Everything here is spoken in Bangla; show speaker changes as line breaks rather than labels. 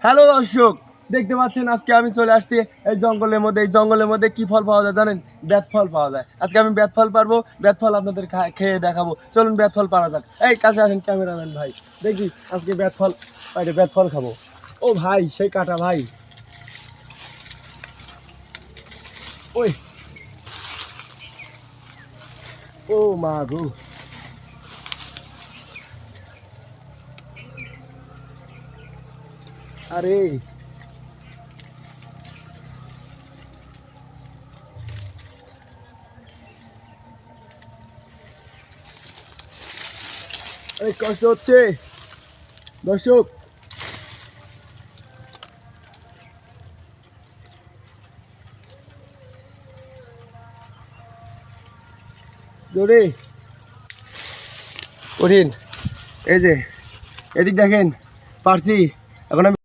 হ্যালো দর্শক, দেখতে পাচ্ছেন আজকে আমি চলে আসছি এই জঙ্গলের মধ্যে। এই জঙ্গলের মধ্যে কি ফল পাওয়া যায় জানেন? বেত ফল পাওয়া যায়। আজকে আমি বেত ফল পারবো, বেত ফল আপনাদের খেয়ে দেখাবো। চলুন বেত ফল পারা যাক। এই কাছে আসেন ক্যামেরাম্যান ভাই, দেখি আজকে বেত ফল বেত ফল খাবো। ও ভাই, সেই কাটা ভাই, ওই ও মা গো, আরে এই কষ্ট হচ্ছে দর্শক। জোরে কঠিন, এই যে এদিক দেখেন, পারছি। এখন আমি